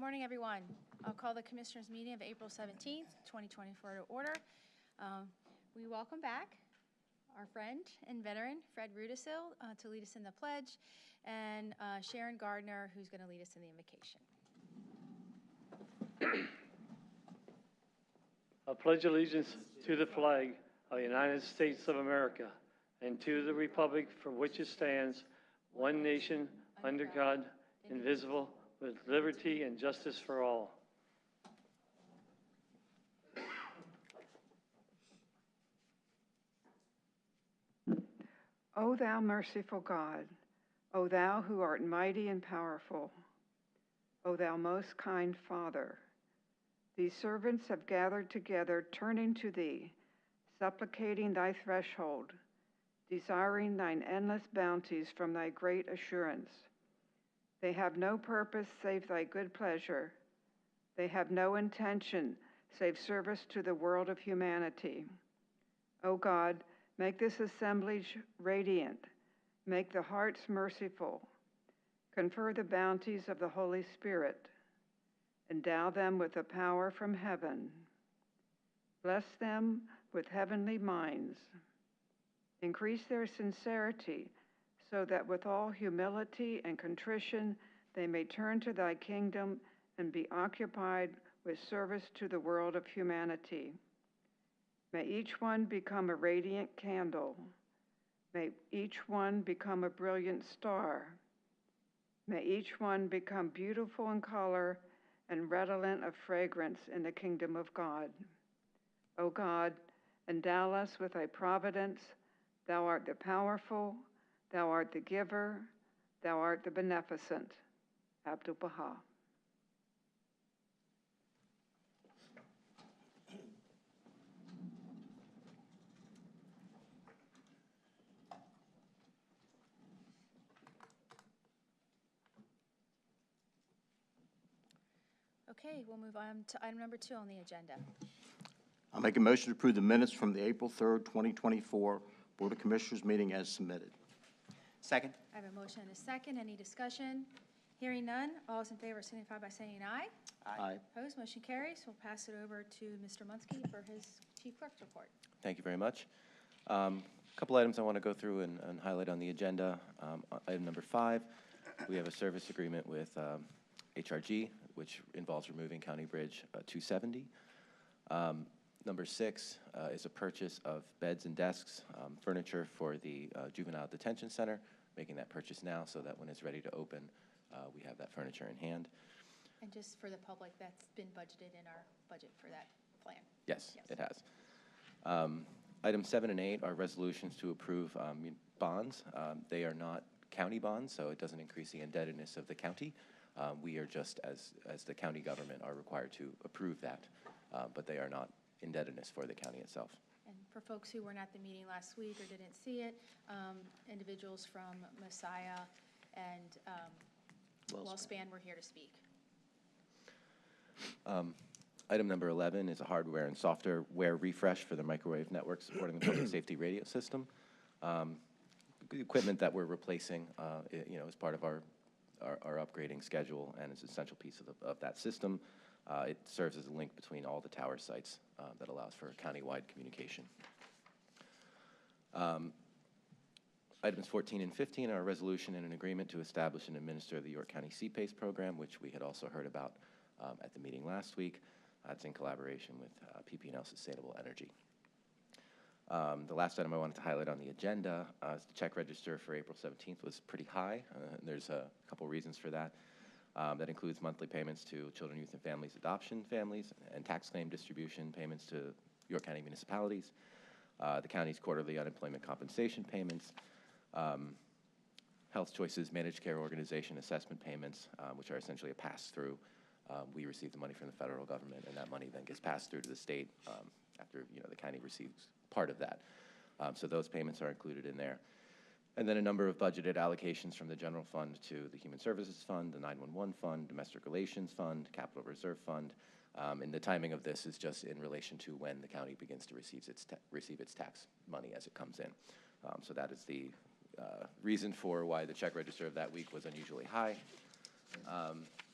morning, everyone. I'll call the Commissioners' meeting of April 17th, 2024 to order. We welcome back our friend and veteran, Fred Rudisil, to lead us in the pledge, and Sharon Gardner, who's going to lead us in the invocation. I pledge allegiance to the flag of the United States of America and to the republic for which it stands, one nation, under God, indivisible, with liberty and justice for all. O thou merciful God, O thou who art mighty and powerful, O thou most kind Father, these servants have gathered together, turning to thee, supplicating thy threshold, desiring thine endless bounties from thy great assurance. They have no purpose save thy good pleasure. They have no intention save service to the world of humanity. O God, make this assemblage radiant. Make the hearts merciful. Confer the bounties of the Holy Spirit. Endow them with the power from heaven. Bless them with heavenly minds. Increase their sincerity so that with all humility and contrition they may turn to thy kingdom and be occupied with service to the world of humanity. May each one become a radiant candle. May each one become a brilliant star. May each one become beautiful in color and redolent of fragrance in the kingdom of God. O God, endow us with thy providence. Thou art the powerful, thou art the giver, thou art the beneficent. Abdu'l-Baha. Okay, we'll move on to item number 2 on the agenda. I'll make a motion to approve the minutes from the April 3rd, 2024 Board of Commissioners meeting as submitted. Second. I have a motion and a second. Any discussion? Hearing none, all those in favor signify by saying aye. Aye. Opposed, motion carries. We'll pass it over to Mr. Munsky for his Chief Clerk's report. Thank you very much. A couple items I want to go through and highlight on the agenda. Item number 5, we have a service agreement with HRG, which involves removing County Bridge 270. Number 6 is a purchase of beds and desks, furniture for the Juvenile Detention Center, making that purchase now so that when it's ready to open, we have that furniture in hand. And just for the public, that's been budgeted in our budget for that plan. Yes. It has. Items 7 and 8 are resolutions to approve bonds. They are not county bonds, so it doesn't increase the indebtedness of the county. We are just, as the county government, are required to approve that, but they are not indebtedness for the county itself. And for folks who weren't at the meeting last week or didn't see it, individuals from Messiah and WellSpan were here to speak. Item number 11 is a hardware and software refresh for the microwave network supporting the public safety radio system. The equipment that we're replacing, is part of our upgrading schedule and is an essential piece of that system. It serves as a link between all the tower sites that allows for countywide communication. Items 14 and 15 are a resolution and an agreement to establish and administer the York County CPACE program, which we had also heard about at the meeting last week. It's in collaboration with PP&L Sustainable Energy. The last item I wanted to highlight on the agenda is the check register for April 17th was pretty high. There's a couple reasons for that. That includes monthly payments to Children, Youth, and Families adoption families and tax claim distribution payments to York County municipalities, the county's quarterly unemployment compensation payments, Health Choices Managed Care Organization assessment payments, which are essentially a pass-through. We receive the money from the federal government, and that money then gets passed through to the state after the county receives part of that. So those payments are included in there. And then a number of budgeted allocations from the general fund to the Human Services Fund, the 911 Fund, Domestic Relations Fund, Capital Reserve Fund. And the timing of this is just in relation to when the county begins to receive its tax money as it comes in. So that is the reason for why the check register of that week was unusually high.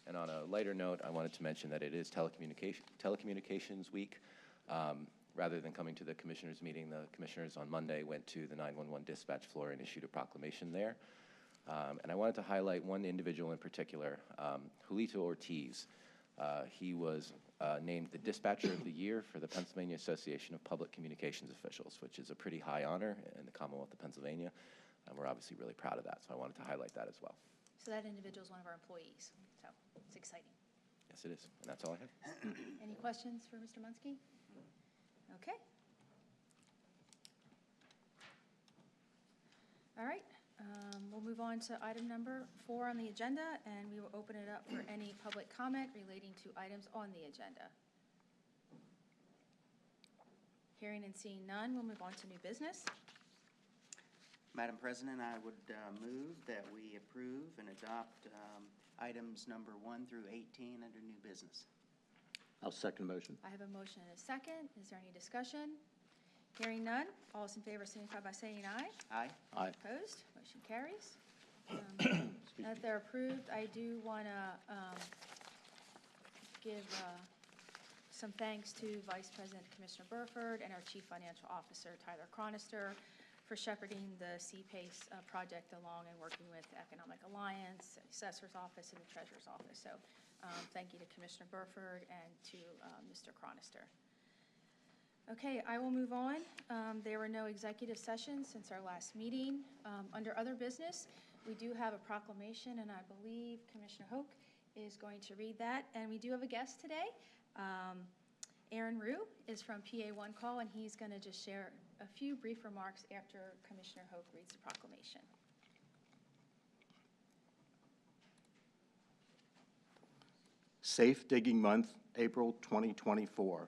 And on a lighter note, I wanted to mention that it is Telecommunications Week. Rather than coming to the commissioners' meeting, the commissioners on Monday went to the 911 dispatch floor and issued a proclamation there. And I wanted to highlight one individual in particular, Julito Ortiz. He was named the Dispatcher of the Year for the Pennsylvania Association of Public Communications Officials, which is a pretty high honor in the Commonwealth of Pennsylvania. And we're obviously really proud of that, so I wanted to highlight that as well. So that individual is one of our employees, so it's exciting. Yes, it is, and that's all I have. Any questions for Mr. Munski? Okay. All right, we'll move on to item number 4 on the agenda, and we will open it up for any public comment relating to items on the agenda. Hearing and seeing none, we'll move on to new business. Madam President, I would move that we approve and adopt items number 1 through 18 under new business. I'll second the motion. I have a motion and a second. Is there any discussion? Hearing none, all those in favor signify by saying aye. Aye. Aye. Opposed? Motion carries. Now that they're approved, I do want to give some thanks to Vice President Commissioner Burford and our Chief Financial Officer, Tyler Cronister, for shepherding the CPACE project along and working with Economic Alliance, Assessor's Office, and the Treasurer's Office. So thank you to Commissioner Burford and to Mr. Cronister. Okay, I will move on. There were no executive sessions since our last meeting. Under other business, we do have a proclamation, and I believe Commissioner Hoke is going to read that. And we do have a guest today. Aaron Rue is from PA One Call, and he's going to just share a few brief remarks after Commissioner Hoke reads the proclamation. Safe Digging Month, April 2024.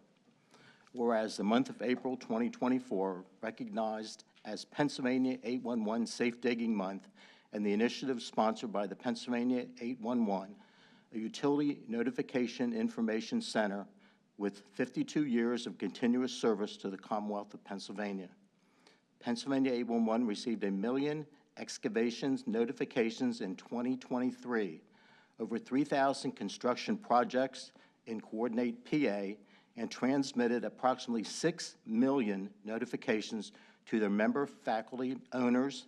Whereas the month of April 2024, recognized as Pennsylvania 811 Safe Digging Month, and the initiative sponsored by the Pennsylvania 811, a utility notification information center with 52 years of continuous service to the Commonwealth of Pennsylvania. Pennsylvania 811 received 1 million excavations notifications in 2023, over 3,000 construction projects in Coordinate PA, and transmitted approximately 6 million notifications to their member faculty, owners,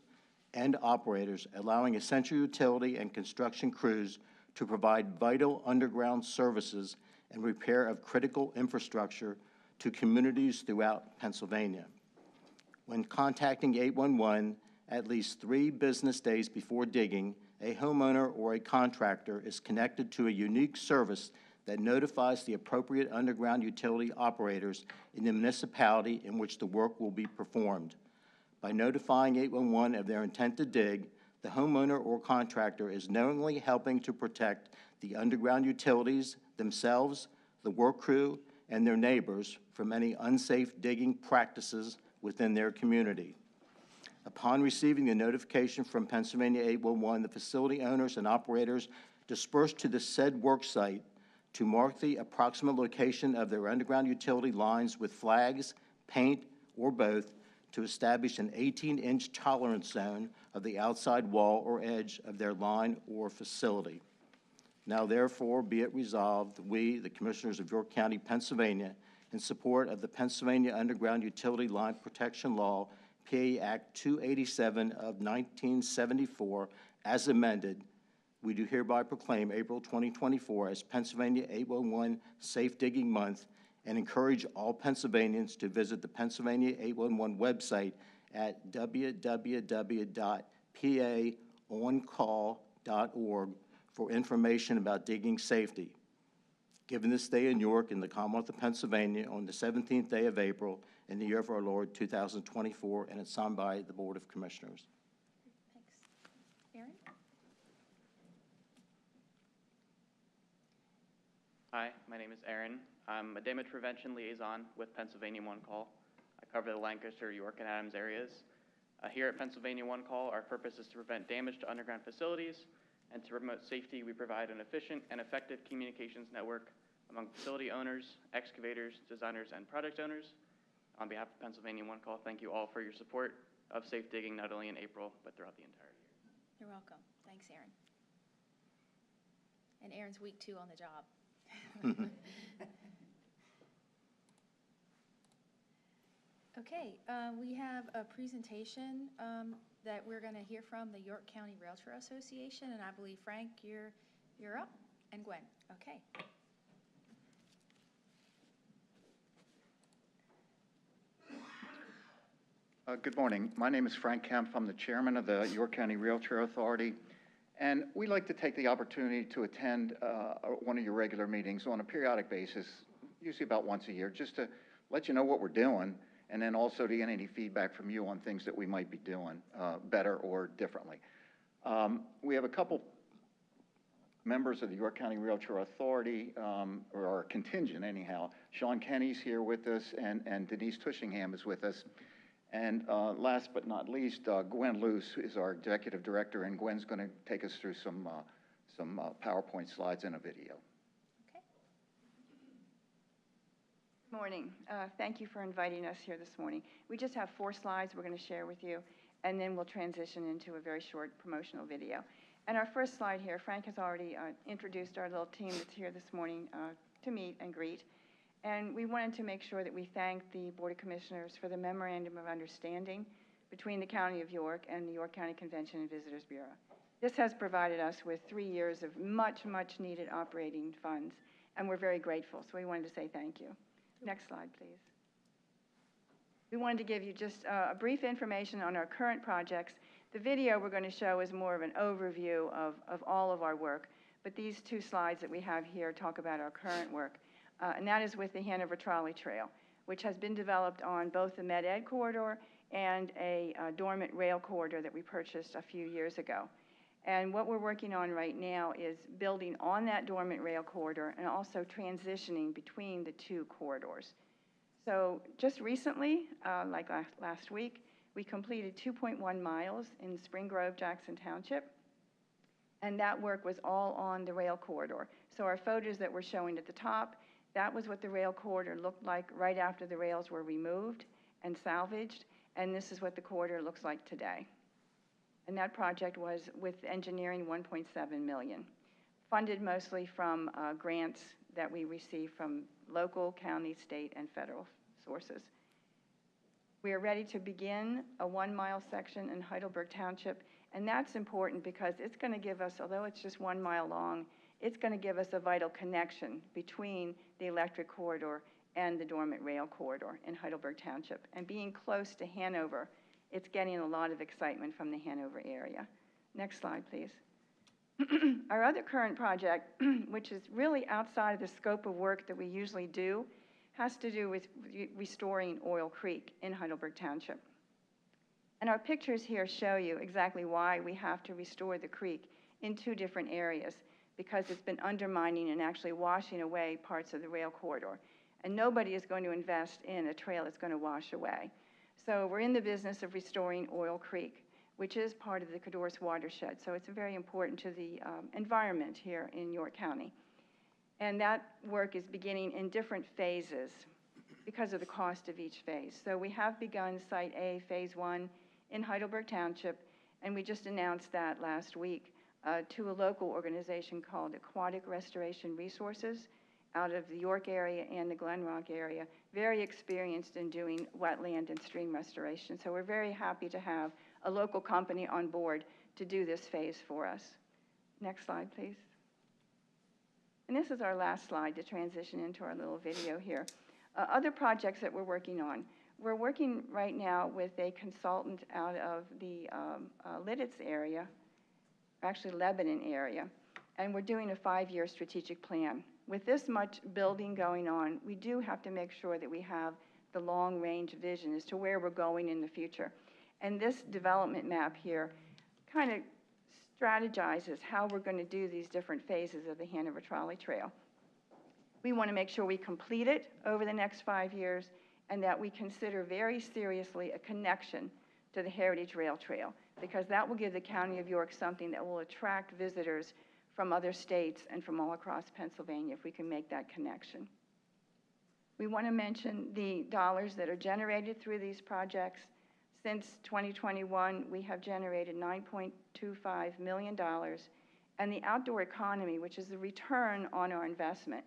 and operators, allowing essential utility and construction crews to provide vital underground services and repair of critical infrastructure to communities throughout Pennsylvania. When contacting 811 at least 3 business days before digging, a homeowner or a contractor is connected to a unique service that notifies the appropriate underground utility operators in the municipality in which the work will be performed. By notifying 811 of their intent to dig, the homeowner or contractor is knowingly helping to protect the underground utilities themselves, the work crew, and their neighbors from any unsafe digging practices within their community. Upon receiving the notification from Pennsylvania 811, the facility owners and operators dispersed to the said work site to mark the approximate location of their underground utility lines with flags, paint, or both, to establish an 18-inch tolerance zone of the outside wall or edge of their line or facility. Now therefore be it resolved, we, the Commissioners of York County, Pennsylvania, in support of the Pennsylvania Underground Utility Line Protection Law, PA Act 287 of 1974, as amended, we do hereby proclaim April 2024 as Pennsylvania 811 Safe Digging Month, and encourage all Pennsylvanians to visit the Pennsylvania 811 website at www.paoncall.org for information about digging safety. Given this day in York in the Commonwealth of Pennsylvania on the 17th day of April in the year of our Lord 2024, and it's signed by the Board of Commissioners. Thanks. Aaron? Hi, my name is Aaron. I'm a damage prevention liaison with Pennsylvania One Call. I cover the Lancaster, York, and Adams areas. Here at Pennsylvania One Call, our purpose is to prevent damage to underground facilities, and to promote safety, we provide an efficient and effective communications network among facility owners, excavators, designers, and project owners. On behalf of Pennsylvania One Call, thank you all for your support of safe digging, not only in April, but throughout the entire year. You're welcome. Thanks, Aaron. and Aaron's week 2 on the job. Okay, we have a presentation that we're going to hear from the York County Realtor Association, and I believe, Frank, you're up, and Gwen. Okay. Good morning. My name is Frank Kemp. I'm the chairman of the York County Realtor Authority, and we like to take the opportunity to attend one of your regular meetings on a periodic basis, usually about once a year, just to let you know what we're doing, and then also to get any feedback from you on things that we might be doing better or differently. We have a couple members of the York County Realtor Authority, or our contingent anyhow. Sean Kenny's here with us, and Denise Tushingham is with us. And last but not least, Gwen Luce is our executive director, and Gwen's going to take us through some PowerPoint slides and a video. Okay. Good morning. Thank you for inviting us here this morning. We just have 4 slides we're going to share with you, and then we'll transition into a very short promotional video. And our first slide here, Frank has already introduced our little team that's here this morning to meet and greet. And we wanted to make sure that we thank the Board of Commissioners for the Memorandum of Understanding between the County of York and the York County Convention and Visitors Bureau. This has provided us with 3 years of much, much needed operating funds, and we're very grateful. So we wanted to say thank you. Next slide, please. We wanted to give you just a brief information on our current projects. The video we're going to show is more of an overview of all of our work, but these 2 slides that we have here talk about our current work. And that is with the Hanover Trolley Trail, which has been developed on both the Med-Ed corridor and a dormant rail corridor that we purchased a few years ago. And what we're working on right now is building on that dormant rail corridor and also transitioning between the 2 corridors. So just recently, like last week, we completed 2.1 miles in Spring Grove, Jackson Township, and that work was all on the rail corridor. So our photos that we're showing at the top, that was what the rail corridor looked like right after the rails were removed and salvaged, and this is what the corridor looks like today. And that project was with engineering $1.7 million, funded mostly from grants that we received from local, county, state, and federal sources. We are ready to begin a 1-mile section in Heidelberg Township, and that's important because it's going to give us, although it's just 1 mile long, it's going to give us a vital connection between the electric corridor and the dormant rail corridor in Heidelberg Township. And being close to Hanover, it's getting a lot of excitement from the Hanover area. Next slide, please. Our other current project, which is really outside of the scope of work that we usually do, has to do with restoring Oil Creek in Heidelberg Township. And our pictures here show you exactly why we have to restore the creek in 2 different areas, because it's been undermining and actually washing away parts of the rail corridor. And nobody is going to invest in a trail that's going to wash away. So we're in the business of restoring Oil Creek, which is part of the Codorus watershed. So it's very important to the environment here in York County. And that work is beginning in different phases because of the cost of each phase. So we have begun Site A, Phase 1 in Heidelberg Township, and we just announced that last week to a local organization called Aquatic Restoration Resources out of the York area and the Glen Rock area, very experienced in doing wetland and stream restoration. So we're very happy to have a local company on board to do this phase for us. Next slide, please. And this is our last slide to transition into our little video here. Other projects that we're working on. We're working right now with a consultant out of the Lidditz area, actually Lebanon area, and we're doing a 5-year strategic plan. With this much building going on, we do have to make sure that we have the long-range vision as to where we're going in the future. And this development map here kind of strategizes how we're going to do these different phases of the Hanover Trolley Trail. We want to make sure we complete it over the next 5 years and that we consider very seriously a connection to the Heritage Rail Trail, because that will give the County of York something that will attract visitors from other states and from all across Pennsylvania if we can make that connection. We want to mention the dollars that are generated through these projects. Since 2021, we have generated $9.25 million and the outdoor economy, which is the return on our investment.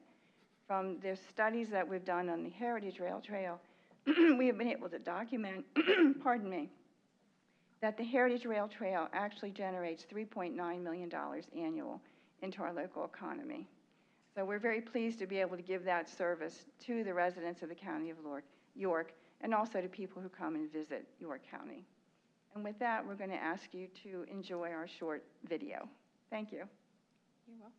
From the studies that we've done on the Heritage Rail Trail, we have been able to document, pardon me, that the Heritage Rail Trail actually generates $3.9 million annual into our local economy. So we're very pleased to be able to give that service to the residents of the County of York, and also to people who come and visit York County. And with that, we're going to ask you to enjoy our short video. Thank you. You're welcome.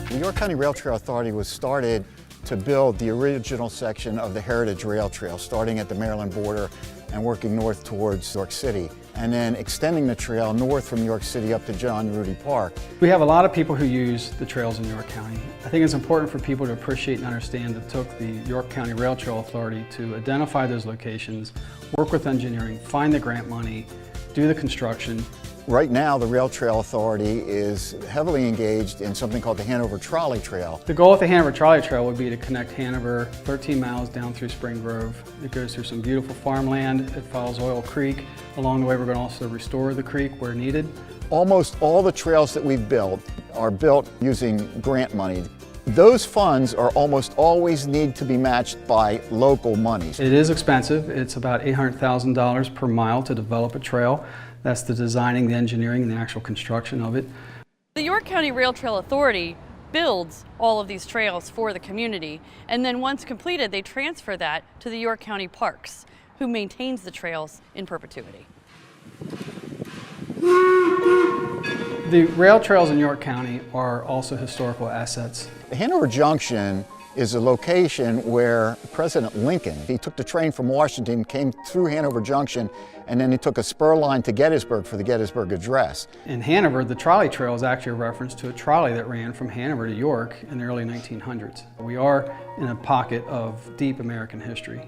The York County Rail Trail Authority was started to build the original section of the Heritage Rail Trail, starting at the Maryland border and working north towards York City, and then extending the trail north from York City up to John Rudy Park. We have a lot of people who use the trails in York County. I think it's important for people to appreciate and understand that it took the York County Rail Trail Authority to identify those locations, work with engineering, find the grant money, do the construction. Right now, the Rail Trail Authority is heavily engaged in something called the Hanover Trolley Trail. The goal with the Hanover Trolley Trail would be to connect Hanover 13 miles down through Spring Grove. It goes through some beautiful farmland. It follows Oil Creek. Along the way, we're going to also restore the creek where needed. Almost all the trails that we've built are built using grant money. Those funds are almost always need to be matched by local monies. It is expensive. It's about $800,000 per mile to develop a trail. That's the designing, the engineering, and the actual construction of it. The York County Rail Trail Authority builds all of these trails for the community, and then once completed, they transfer that to the York County Parks, who maintains the trails in perpetuity. The rail trails in York County are also historical assets. Hanover Junction is a location where President Lincoln, he took the train from Washington, came through Hanover Junction, and then he took a spur line to Gettysburg for the Gettysburg Address. In Hanover, the trolley trail is actually a reference to a trolley that ran from Hanover to York in the early 1900s. We are in a pocket of deep American history.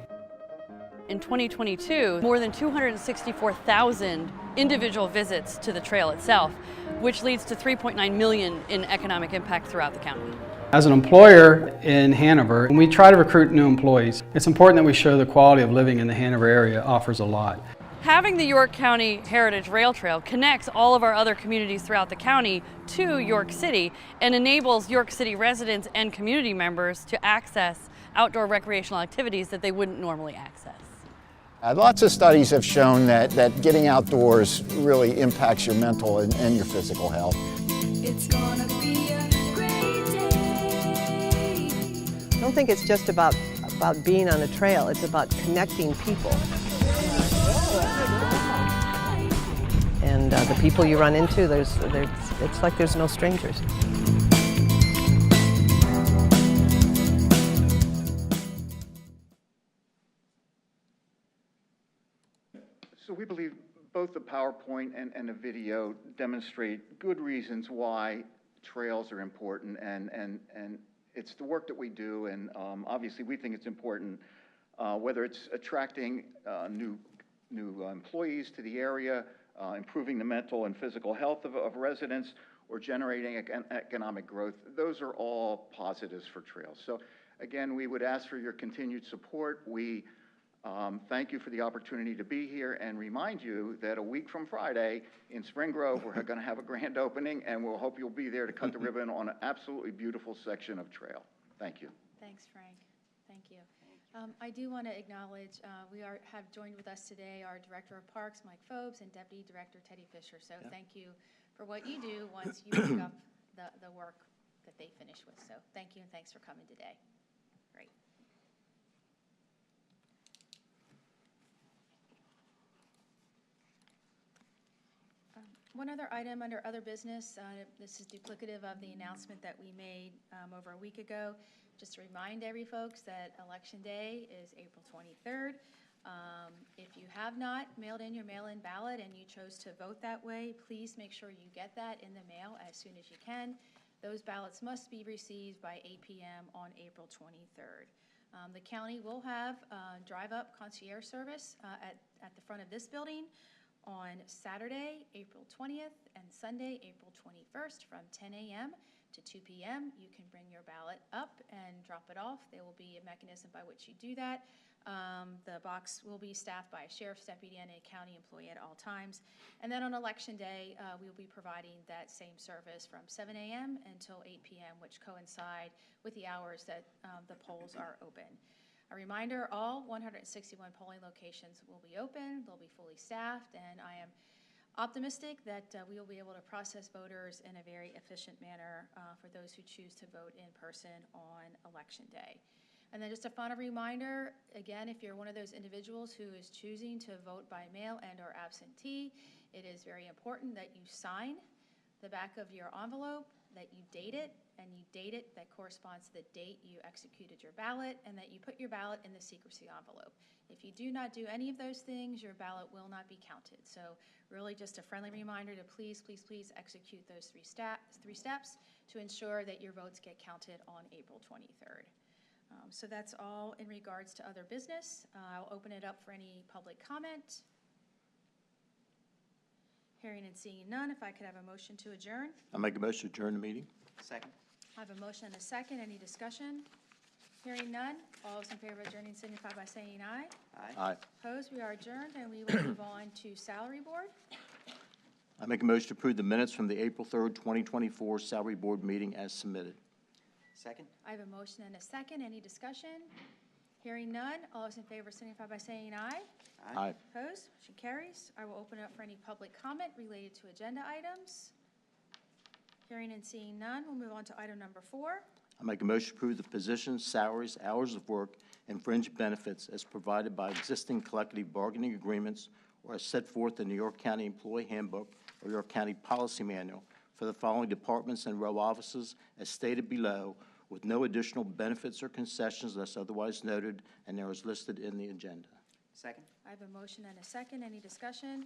In 2022, more than 264,000 individual visits to the trail itself, which leads to $3.9 million in economic impact throughout the county. As an employer in Hanover, when we try to recruit new employees, it's important that we show the quality of living in the Hanover area offers a lot. Having the York County Heritage Rail Trail connects all of our other communities throughout the county to York City and enables York City residents and community members to access outdoor recreational activities that they wouldn't normally access. Lots of studies have shown that getting outdoors really impacts your mental and your physical health. It's gonna be a great day. I don't think it's just about being on a trail, it's about connecting people. And the people you run into, it's like there's no strangers. So we believe both the PowerPoint and the video demonstrate good reasons why trails are important, and it's the work that we do, and obviously we think it's important, whether it's attracting new employees to the area, improving the mental and physical health of residents, or generating economic growth. Those are all positives for trails. So again, we would ask for your continued support. We thank you for the opportunity to be here, and remind you that a week from Friday in Spring Grove, we're going to have a grand opening, and we'll hope you'll be there to cut the ribbon on an absolutely beautiful section of trail. Thank you. Thanks, Frank. Thank you. I do want to acknowledge we have joined with us today our Director of Parks, Mike Phobes, and Deputy Director Teddy Fisher. So thank you for what you do once you pick up the work that they finish with. So thank you, and thanks for coming today. Great. One other item under other business, this is duplicative of the announcement that we made over a week ago. Just to remind every folks that Election Day is April 23rd. If you have not mailed in your mail-in ballot and you chose to vote that way, please make sure you get that in the mail as soon as you can. Those ballots must be received by 8 p.m. on April 23rd. The county will have drive-up concierge service at the front of this building on Saturday, April 20th, and Sunday, April 21st from 10 a.m. to 2 p.m. You can bring your ballot up and drop it off. There will be a mechanism by which you do that. The box will be staffed by a sheriff's deputy and a county employee at all times. And then on Election Day, we will be providing that same service from 7 a.m. until 8 p.m., which coincide with the hours that the polls are open. A reminder, all 161 polling locations will be open, they'll be fully staffed, and I am optimistic that we will be able to process voters in a very efficient manner for those who choose to vote in person on Election Day. And then just a final reminder, again, if you're one of those individuals who is choosing to vote by mail and or absentee, it is very important that you sign the back of your envelope, that you date it, and you date it that corresponds to the date you executed your ballot, and that you put your ballot in the secrecy envelope. If you do not do any of those things, your ballot will not be counted. So really just a friendly reminder to please, please, please execute those three steps to ensure that your votes get counted on April 23rd. So that's all in regards to other business. I'll open it up for any public comment. Hearing and seeing none, if I could have a motion to adjourn. I'll make a motion to adjourn the meeting. Second? I have a motion and a second. Any discussion? Hearing none. All those in favor of adjourning signify by saying aye. Aye. Opposed? We are adjourned, and we will move on to Salary Board. I make a motion to approve the minutes from the April 3rd, 2024 Salary Board meeting as submitted. Second? I have a motion and a second. Any discussion? Hearing none. All those in favor signify by saying aye. Aye. Opposed? Motion carries. I will open it up for any public comment related to agenda items. Hearing and seeing none, we'll move on to item number 4. I make a motion to approve the positions, salaries, hours of work, and fringe benefits as provided by existing collective bargaining agreements or as set forth in the York County Employee Handbook or York County Policy Manual for the following departments and row offices as stated below, with no additional benefits or concessions unless otherwise noted, and there is listed in the agenda. Second? I have a motion and a second. Any discussion?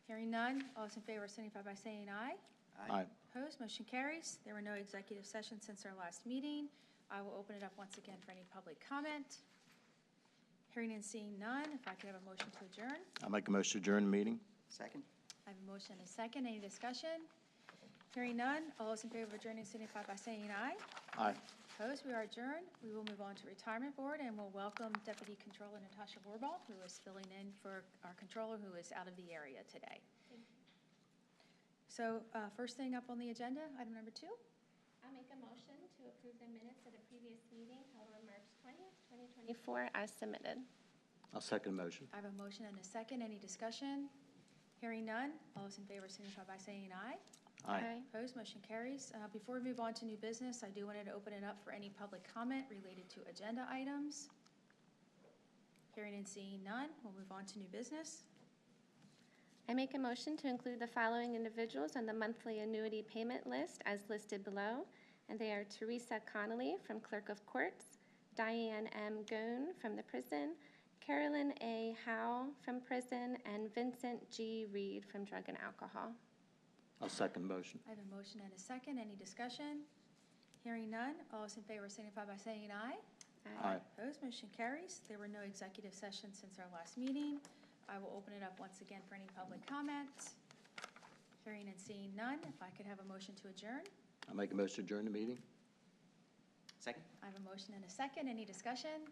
Hearing none. All those in favor signify by saying aye. Aye. Opposed? Motion carries. There were no executive sessions since our last meeting. I will open it up once again for any public comment. Hearing and seeing none, if I could have a motion to adjourn. I'll make a motion to adjourn the meeting. Second? I have a motion and a second. Any discussion? Hearing none. All those in favor of adjourning signify by saying aye. Aye. Opposed? We are adjourned. We will move on to Retirement Board, and we'll welcome Deputy Controller Natasha Warbaugh, who is filling in for our controller, who is out of the area today. So first thing up on the agenda, item number 2. I'll make a motion to approve the minutes of the previous meeting held on March 20th, 2024 as submitted. I'll second the motion. I have a motion and a second. Any discussion? Hearing none. All those in favor signify by saying aye. Aye. Opposed? Motion carries. Before we move on to new business, I do want to open it up for any public comment related to agenda items. Hearing and seeing none, we'll move on to new business. I make a motion to include the following individuals on the monthly annuity payment list as listed below, and they are Teresa Connolly from Clerk of Courts, Diane M. Goon from the prison, Carolyn A. Howe from prison, and Vincent G. Reed from Drug and Alcohol. I'll second the motion. I have a motion and a second. Any discussion? Hearing none. All those in favor signify by saying aye. Aye. Opposed? Motion carries. There were no executive sessions since our last meeting. I will open it up once again for any public comment. Hearing and seeing none, if I could have a motion to adjourn. I'll make a motion to adjourn the meeting. Second? I have a motion and a second. Any discussion?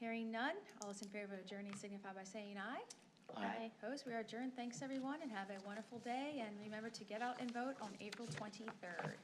Hearing none. All those in favor of adjourning signify by saying aye. Aye. Opposed? We are adjourned. Thanks, everyone, and have a wonderful day. And remember to get out and vote on April 23rd.